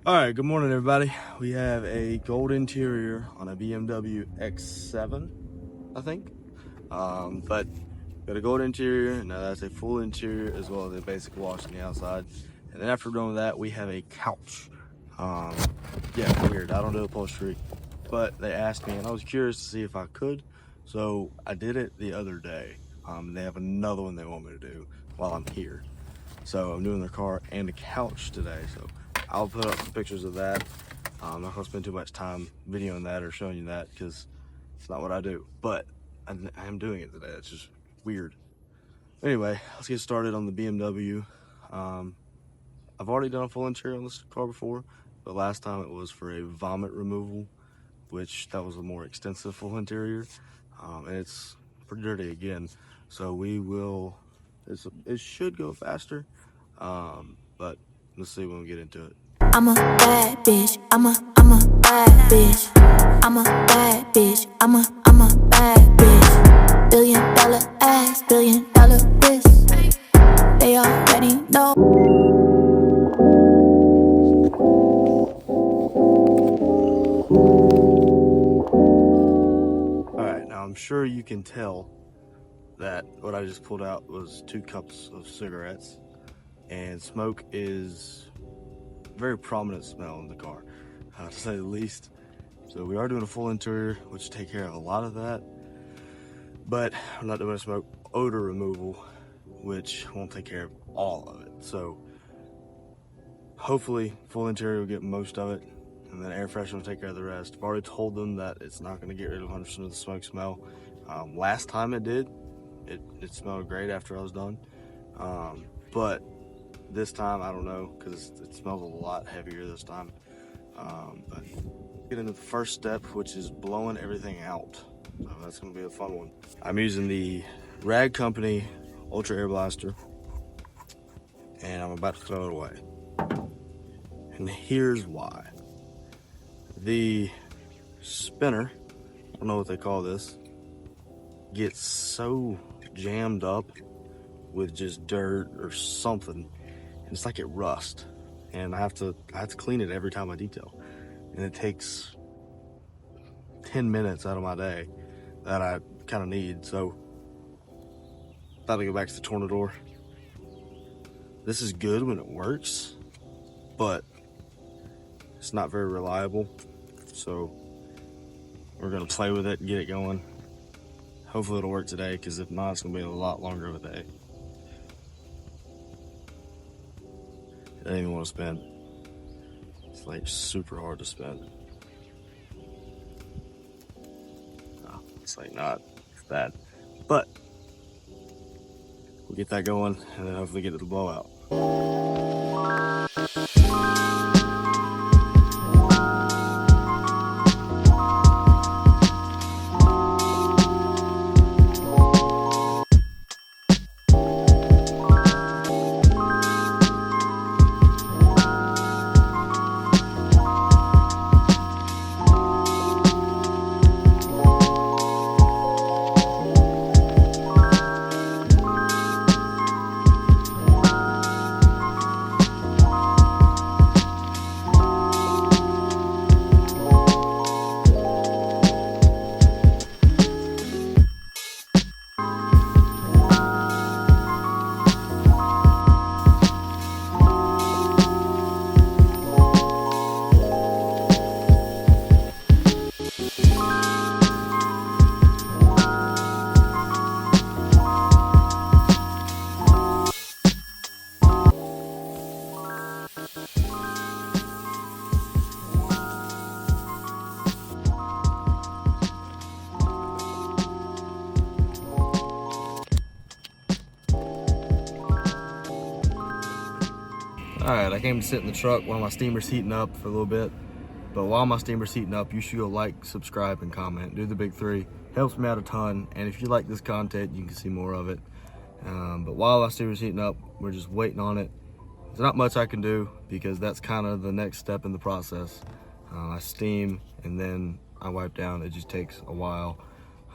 All right, good morning, everybody. We have a gold interior on a BMW X7, I think. But got a gold interior, and that's a full interior as well as a basic wash on the outside. And then after doing that, we have a couch. Yeah, weird. I don't do upholstery, but they asked me, and I was curious to see if I could. So I did it the other day. They have another one they want me to do while I'm here. So I'm doing their car and the couch today. So I'll put up some pictures of that. I'm not gonna spend too much time videoing that or showing you that because it's not what I do, but I am doing it today. It's just weird. Anyway, let's get started on the BMW. I've already done a full interior on this car before, but last time it was for a vomit removal, which that was a more extensive full interior. And it's pretty dirty again. So we will, it should go faster. But let's see when we get into it. I'm a bad bitch. I'm a bad bitch. I'm a bad bitch. I'm a bad bitch. $1 billion ass, $1 billion wrist. They already know. All right, now I'm sure you can tell that what I just pulled out was 2 cups of cigarettes, and smoke is a very prominent smell in the car, to say the least. So we are doing a full interior, which take care of a lot of that, but I'm not doing a smoke odor removal, which won't take care of all of it. So hopefully full interior will get most of it, and then air freshener will take care of the rest. I've already told them that it's not going to get rid of 100% of the smoke smell. Last time it did, it smelled great after I was done, but this time I don't know, because it smells a lot heavier this time. But get into the first step, which is blowing everything out. So that's going to be a fun one. I'm using the Rag Company Ultra Air Blaster, and I'm about to throw it away. And here's why. The spinner, I don't know what they call this, gets so jammed up with just dirt or something, and it's like it rusts. And I have to clean it every time I detail. And it takes 10 minutes out of my day that I kind of need. So thought I'd go back to the Tornador. This is good when it works, but it's not very reliable. So we're gonna play with it and get it going. Hopefully it'll work today, because if not, it's gonna be a lot longer of a day. I don't even want to spin. It's like super hard to spin. Oh, it's like not bad, but we'll get that going and then hopefully get it to blow out. Alright, I came to sit in the truck while my steamer's heating up for a little bit. But while my steamer's heating up, you should go like, subscribe, and comment. Do the big 3. Helps me out a ton. And if you like this content, you can see more of it. But while my steamer's heating up, we're just waiting on it. There's not much I can do, because that's kind of the next step in the process. I steam and then I wipe down. It just takes a while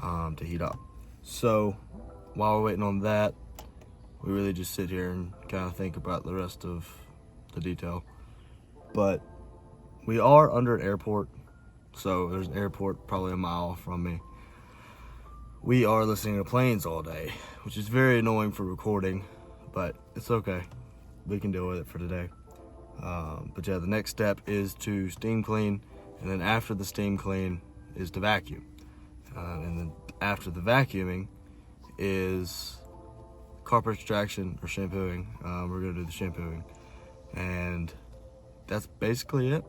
to heat up. So while we're waiting on that, we really just sit here and kind of think about the rest of the detail. But We are under an airport, so there's an airport probably a mile from me. We are listening to planes all day, which is very annoying for recording, but it's okay. We can deal with it for today. But yeah, the next step is to steam clean, and then after the steam clean is to vacuum. And then after the vacuuming is carpet extraction or shampooing. We're gonna do the shampooing, and that's basically it.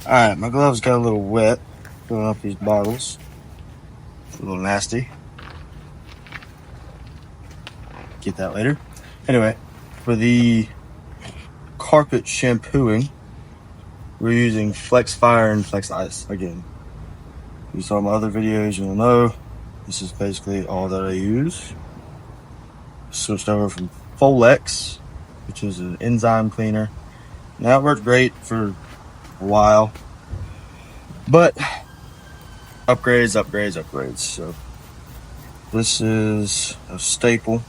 Alright, my gloves got a little wet filling up these bottles. It's a little nasty. Get that later. Anyway, for the carpet shampooing, we're using Flex Fire and Flex Ice again. If you saw my other videos, you'll know this is basically all that I use. Switched over from Folex, which is an enzyme cleaner. Now it worked great for a while, but upgrades. So this is a staple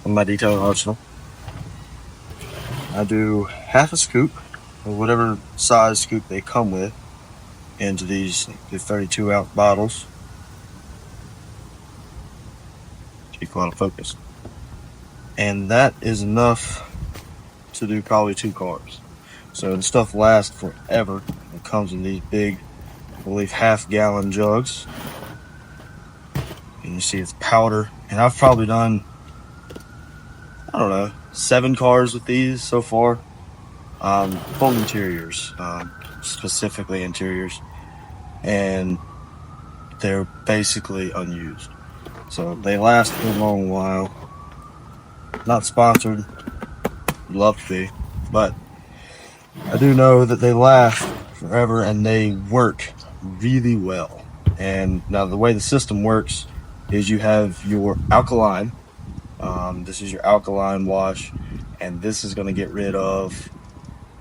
on my detailing arsenal. I do half a scoop of whatever size scoop they come with into these 32 ounce bottles. keep a lot of focus. And that is enough to do probably 2 cars. So the stuff lasts forever. It comes in these big, I believe, half-gallon jugs. And you see it's powder. And I've probably done, I don't know, 7 cars with these so far. Full interiors, specifically interiors. And they're basically unused. So they last for a long while. Not sponsored. Love to be. But I do know that they last forever and they work really well. And now the way the system works is you have your alkaline. This is your alkaline wash, and this is going to get rid of,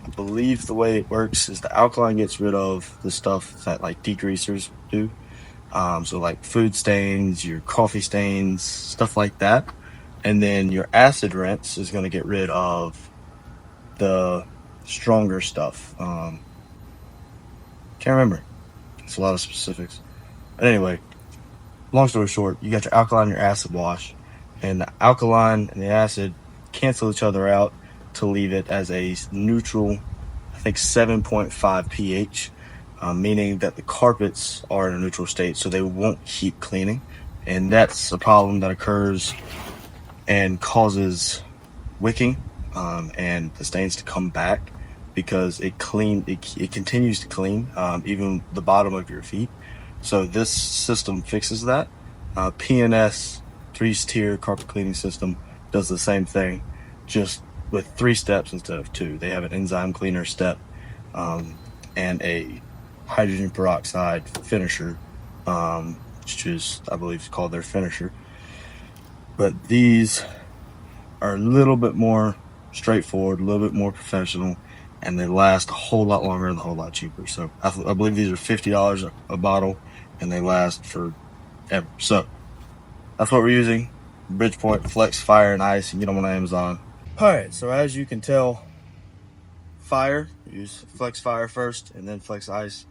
I believe the way it works is the alkaline gets rid of the stuff that like degreasers do. So like food stains, your coffee stains, stuff like that. And then your acid rinse is going to get rid of the stronger stuff. Can't remember. It's a lot of specifics. But anyway, long story short, you got your alkaline and your acid wash, and the alkaline and the acid cancel each other out to leave it as a neutral, I think 7.5 pH, meaning that the carpets are in a neutral state, so they won't keep cleaning. And that's a problem that occurs and causes wicking and the stains to come back because it continues to clean even the bottom of your feet. So this system fixes that. PNS 3-tier carpet cleaning system does the same thing, just with 3 steps instead of 2. They have an enzyme cleaner step and a hydrogen peroxide finisher, which is, I believe, called their finisher. But these are a little bit more straightforward, a little bit more professional, and they last a whole lot longer and a whole lot cheaper. So I believe these are $50 a bottle, and they last forever. So that's what we're using. Bridgepoint Flex Fire and Ice. You can get them on Amazon. Alright, so as you can tell, fire, use Flex Fire first and then Flex Ice.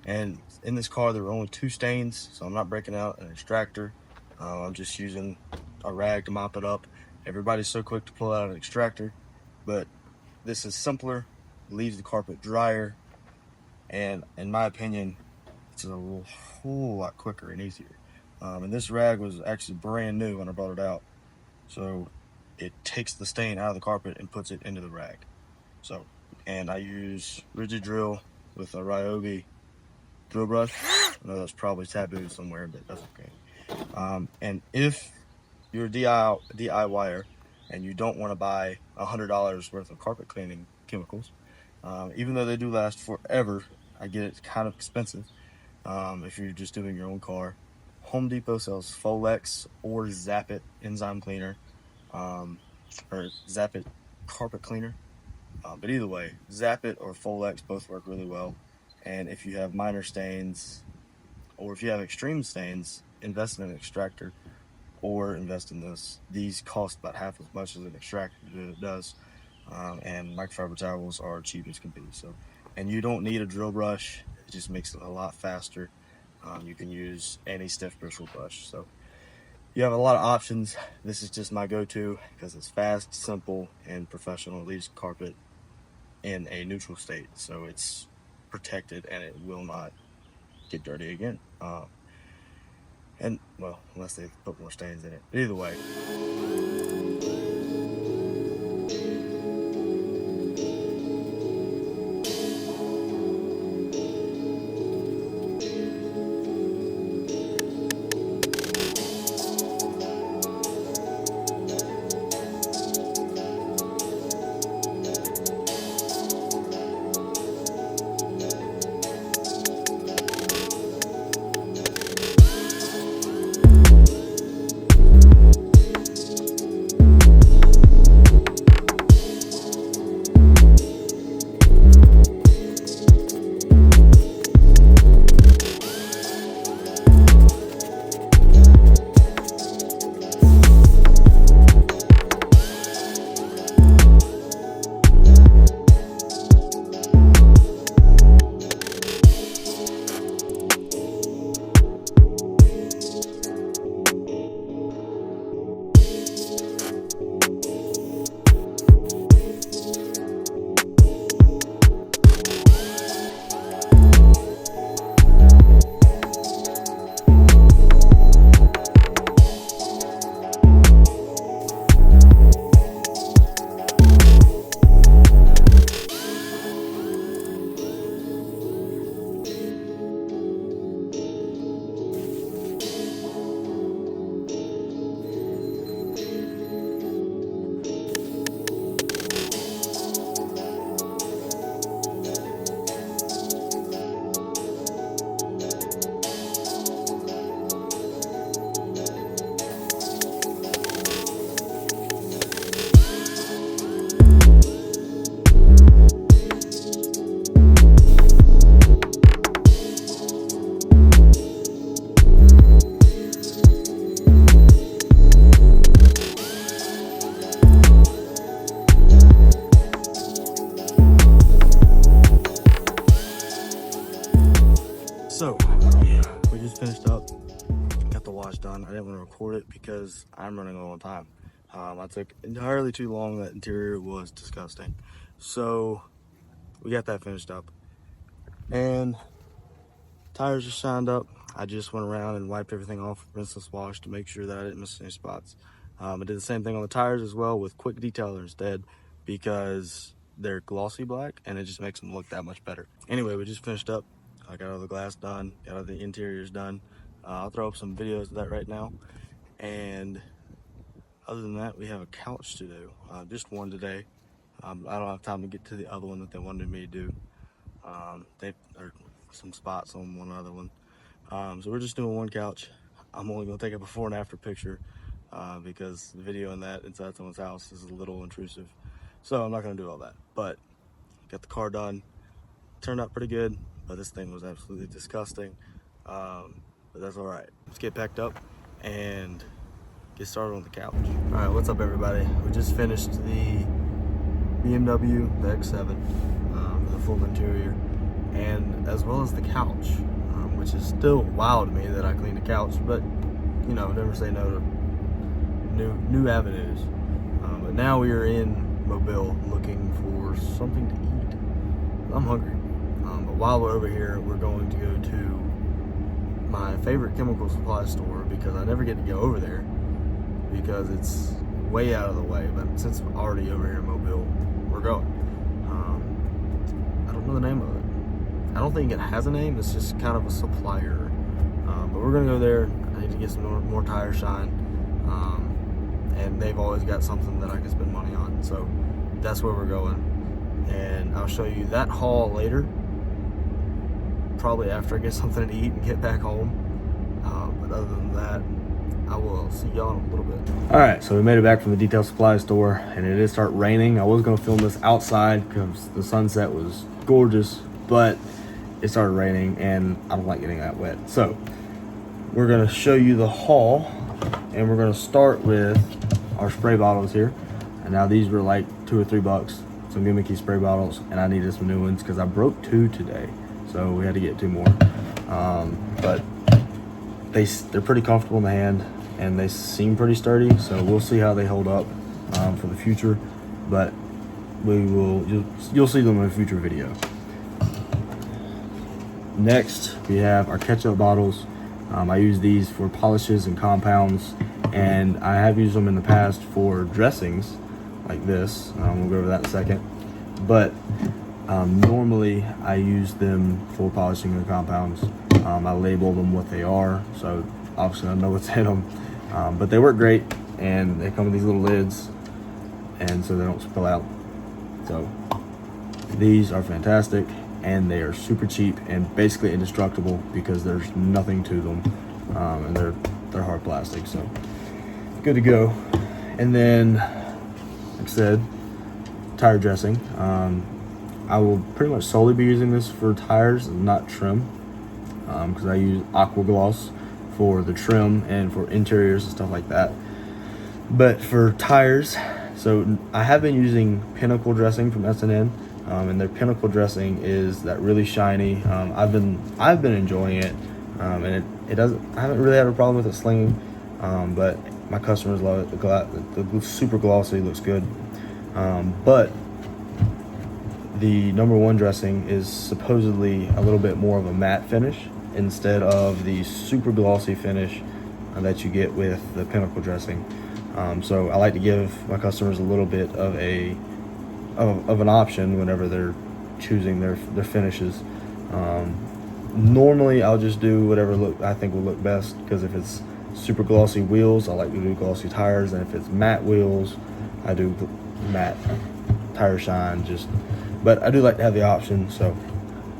And in this car there were only 2 stains, so I'm not breaking out an extractor. I'm just using a rag to mop it up. Everybody's so quick to pull out an extractor, but this is simpler, leaves the carpet drier, and in my opinion, it's a whole lot quicker and easier. And this rag was actually brand new when I brought it out, so it takes the stain out of the carpet and puts it into the rag. So, and I use Rigid Drill with a Ryobi drill brush. I know that's probably taboo somewhere, but that's okay. And if you're a DIYer and you don't want to buy $100 worth of carpet cleaning chemicals, even though they do last forever, I get it's kind of expensive if you're just doing your own car. Home Depot sells Folex or Zap It enzyme cleaner, or Zap It carpet cleaner. But either way, Zap It or Folex both work really well. And if you have minor stains, or if you have extreme stains, invest in an extractor or invest in this. These cost about half as much as an extractor does. And microfiber towels are cheap as can be. So, and you don't need a drill brush. It just makes it a lot faster. You can use any stiff bristle brush. So you have a lot of options. This is just my go-to because it's fast, simple, and professional. It leaves carpet in a neutral state, so it's protected and it will not get dirty again. And well, unless they put more stains in it. But either way. just finished up, got the wash done. I didn't want to record it because I'm running low on time. I took entirely too long. That interior was disgusting. So we got that finished up, and tires are shined up. I just went around and wiped everything off with rinseless wash to make sure that I didn't miss any spots. I did the same thing on the tires as well with quick detailer instead, because they're glossy black and it just makes them look that much better. Anyway, we just finished up. I got all the glass done, got all the interiors done. I'll throw up some videos of that right now. And other than that, we have a couch to do, just one today. I don't have time to get to the other one that they wanted me to do. There are some spots on one other one. So we're just doing one couch. I'm only gonna take a before and after picture because the video in that inside someone's house is a little intrusive. So I'm not gonna do all that, but got the car done. Turned out pretty good, but this thing was absolutely disgusting. But that's all right. Let's get packed up and get started on the couch. All right, what's up everybody? We just finished the BMW, the X7, the full interior, and as well as the couch, which is still wild to me that I cleaned the couch, but you know, never say no to new avenues. But now we are in Mobile looking for something to eat. I'm hungry. But while we're over here, we're going to go to my favorite chemical supply store because I never get to go over there because it's way out of the way. But since we're already over here in Mobile, we're going. I don't know the name of it. I don't think it has a name. It's just kind of a supplier. But we're gonna go there. I need to get some more tire shine. And they've always got something that I can spend money on. So that's where we're going. And I'll show you that haul later. Probably after I get something to eat and get back home. But other than that, I will see y'all in a little bit. All right, so we made it back from the detail supply store, and it did start raining. I was gonna film this outside because the sunset was gorgeous, but it started raining and I don't like getting that wet. So we're gonna show you the haul, and we're gonna start with our spray bottles here. And now these were like $2 or $3, some gimmicky spray bottles, and I needed some new ones because I broke 2 today. So we had to get 2 more. But they're pretty comfortable in the hand and they seem pretty sturdy. So we'll see how they hold up for the future. But you'll see them in a future video. Next, we have our ketchup bottles. I use these for polishes and compounds, and I have used them in the past for dressings like this. We'll go over that in a second. But normally I use them for polishing and compounds. I label them what they are, so obviously I know what's in them. But they work great, and they come with these little lids, and so they don't spill out. So these are fantastic, and they are super cheap and basically indestructible because there's nothing to them, and they're hard plastic, so good to go. And then, like I said, tire dressing. I will pretty much solely be using this for tires and not trim, because I use aqua gloss for the trim and for interiors and stuff like that. But for tires, so I have been using Pinnacle dressing from S&N, and their Pinnacle dressing is that really shiny. I've been enjoying it, and it doesn't. I haven't really had a problem with it slinging, but my customers love it. The super glossy looks good, but the #1 dressing is supposedly a little bit more of a matte finish instead of the super glossy finish that you get with the Pinnacle dressing. So I like to give my customers a little bit of an option whenever they're choosing their finishes. Normally I'll just do whatever look I think will look best, because if it's super glossy wheels, I like to do glossy tires, and if it's matte wheels, I do matte tire shine. But I do like to have the option, so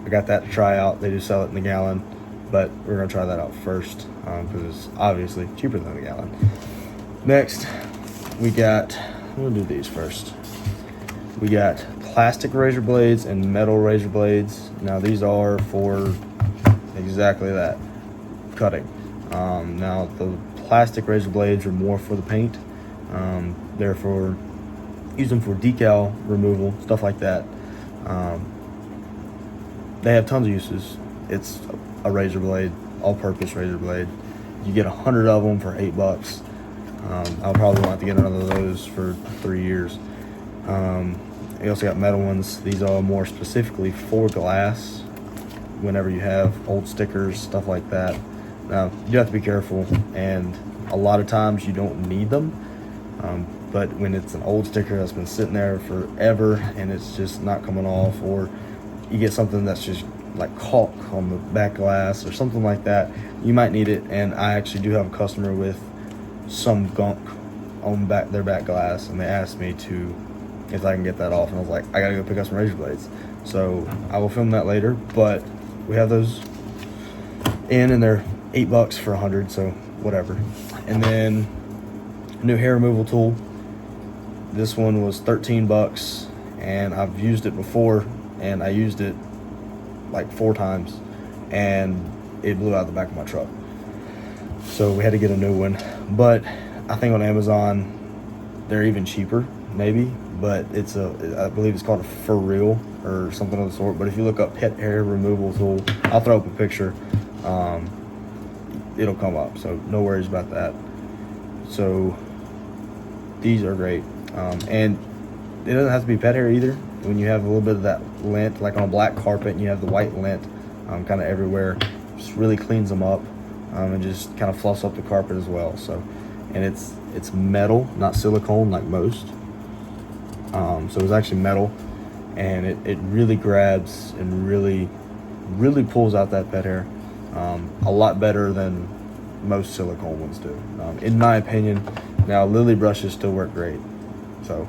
I got that to try out. They do sell it in the gallon, but we're gonna try that out first because it's obviously cheaper than the gallon. Next, I'm gonna do these first. We got plastic razor blades and metal razor blades. Now these are for exactly that, cutting. Now the plastic razor blades are more for the paint. They're use them for decal removal, stuff like that. They have tons of uses. It's a razor blade. all-purpose razor blade. You get 100 of them for $8. I'll probably want to get another of those for 3 years. You also got metal ones. These are more specifically for glass. Whenever you have old stickers, stuff like that. Now you have to be careful, and a lot of times you don't need them. But when it's an old sticker that's been sitting there forever and it's just not coming off, or you get something that's just like caulk on the back glass or something like that, you might need it. And I actually do have a customer with some gunk on their back glass, and they asked me if I can get that off, and I was like, I gotta go pick up some razor blades. So I will film that later, but we have those and they're $8 for 100, so whatever. And then new hair removal tool. This one was $13, and I've used it before, and I used it like 4 times, and it blew out the back of my truck. So we had to get a new one. But I think on Amazon they're even cheaper, maybe. But I believe it's called a For Real or something of the sort. But if you look up pet hair removal tool, I'll throw up a picture. It'll come up, so no worries about that. So these are great. And it doesn't have to be pet hair either. When you have a little bit of that lint, like on a black carpet, and you have the white lint kind of everywhere, just really cleans them up, and just kind of fluffs up the carpet as well. So, and it's metal, not silicone like most. So it's actually metal, and it really grabs and really pulls out that pet hair a lot better than most silicone ones do, in my opinion. Now Lily brushes still work great, so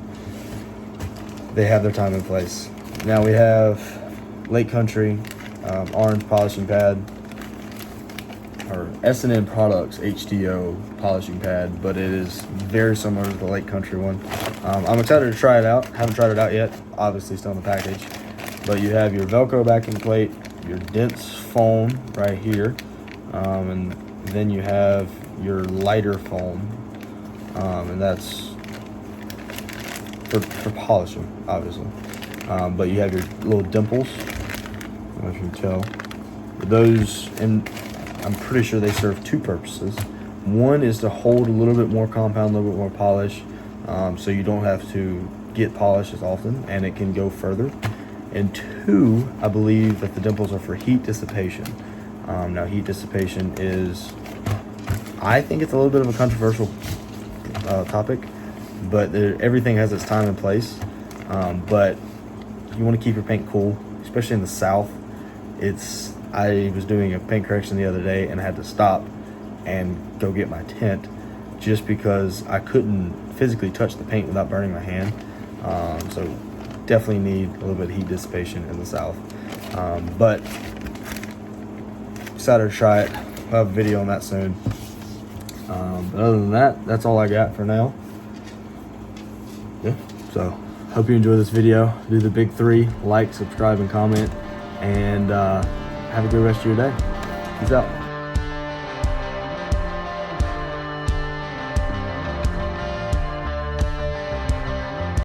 they have their time and place. Now we have Lake Country orange polishing pad, or S&N Products HDO polishing pad, but it is very similar to the Lake Country one. I'm excited to try it out. Haven't tried it out yet, obviously still in the package. But you have your Velcro backing plate, your dense foam right here, and then you have your lighter foam, and that's for polishing, obviously. But you have your little dimples, I don't know if you can tell. Those, and I'm pretty sure they serve 2 purposes. One is to hold a little bit more compound, a little bit more polish, so you don't have to get polished as often, and it can go further. And 2, I believe that the dimples are for heat dissipation. Now heat dissipation is, I think it's a little bit of a controversial topic, but everything has its time and place. But you want to keep your paint cool, especially in the South. I was doing a paint correction the other day, and I had to stop and go get my tint just because I couldn't physically touch the paint without burning my hand. So definitely need a little bit of heat dissipation in the South. But excited to try it. I'll have a video on that soon. But other than that, that's all I got for now. Yeah, so hope you enjoy this video. Do the big 3: like, subscribe, and comment, and have a good rest of your day. Peace out.